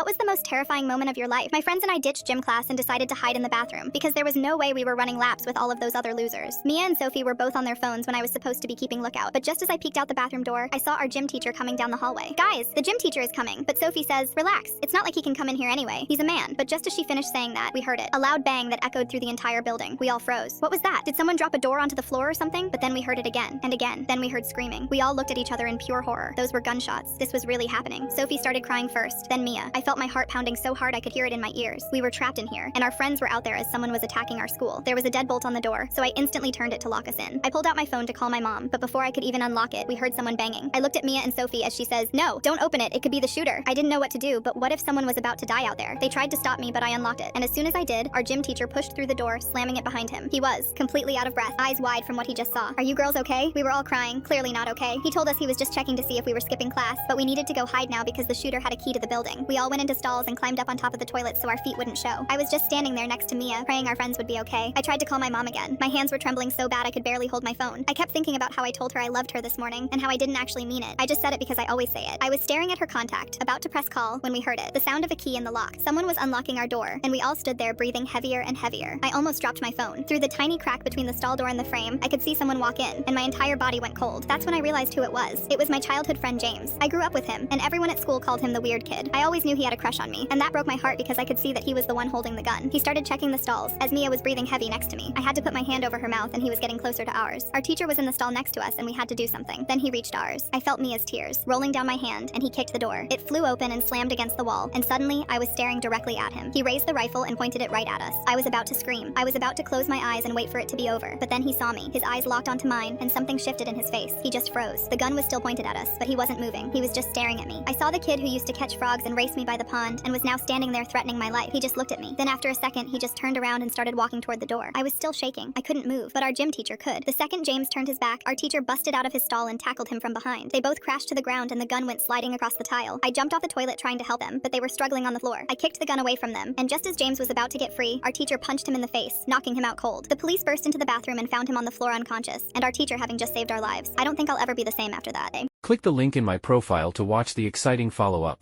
What was the most terrifying moment of your life? My friends and I ditched gym class and decided to hide in the bathroom because there was no way we were running laps with all of those other losers. Mia and Sophie were both on their phones when I was supposed to be keeping lookout, but just as I peeked out the bathroom door, I saw our gym teacher coming down the hallway. Guys, the gym teacher is coming, but Sophie says, relax, it's not like he can come in here anyway. He's a man. But just as she finished saying that, we heard it. A loud bang that echoed through the entire building. We all froze. What was that? Did someone drop a door onto the floor or something? But then we heard it again and again. Then we heard screaming. We all looked at each other in pure horror. Those were gunshots. This was really happening. Sophie started crying first, then Mia. I felt my heart pounding so hard I could hear it in my ears. We were trapped in here, and our friends were out there as someone was attacking our school. There was a deadbolt on the door, so I instantly turned it to lock us in. I pulled out my phone to call my mom, but before I could even unlock it, we heard someone banging. I looked at Mia and Sophie as she says, no, don't open it, it could be the shooter. I didn't know what to do, but what if someone was about to die out there? They tried to stop me, but I unlocked it, and as soon as I did, our gym teacher pushed through the door, slamming it behind him. He was completely out of breath, eyes wide from what he just saw. Are you girls okay? We were all crying, clearly not okay. He told us he was just checking to see if we were skipping class, but we needed to go hide now because the shooter had a key to the building. We all went into stalls and climbed up on top of the toilet so our feet wouldn't show. I was just standing there next to Mia, praying our friends would be okay. I tried to call my mom again. My hands were trembling so bad I could barely hold my phone. I kept thinking about how I told her I loved her this morning and how I didn't actually mean it. I just said it because I always say it. I was staring at her contact, about to press call, when we heard it. The sound of a key in the lock. Someone was unlocking our door, and we all stood there breathing heavier and heavier. I almost dropped my phone. Through the tiny crack between the stall door and the frame, I could see someone walk in, and my entire body went cold. That's when I realized who it was. It was my childhood friend James. I grew up with him, and everyone at school called him the weird kid. I always knew he had a crush on me, and that broke my heart because I could see that he was the one holding the gun. He started checking the stalls, as Mia was breathing heavy next to me. I had to put my hand over her mouth, and he was getting closer to ours. Our teacher was in the stall next to us, and we had to do something. Then he reached ours. I felt Mia's tears rolling down my hand, and he kicked the door. It flew open and slammed against the wall, and suddenly I was staring directly at him. He raised the rifle and pointed it right at us. I was about to scream. I was about to close my eyes and wait for it to be over, but then he saw me. His eyes locked onto mine, and something shifted in his face. He just froze. The gun was still pointed at us, but he wasn't moving. He was just staring at me. I saw the kid who used to catch frogs and race me by the pond, and was now standing there threatening my life. He just looked at me. Then after a second, he just turned around and started walking toward the door. I was still shaking. I couldn't move, but our gym teacher could. The second James turned his back, our teacher busted out of his stall and tackled him from behind. They both crashed to the ground and the gun went sliding across the tile. I jumped off the toilet trying to help them, but they were struggling on the floor. I kicked the gun away from them, and just as James was about to get free, our teacher punched him in the face, knocking him out cold. The police burst into the bathroom and found him on the floor unconscious, and our teacher having just saved our lives. I don't think I'll ever be the same after that. Click the link in my profile to watch the exciting follow-up.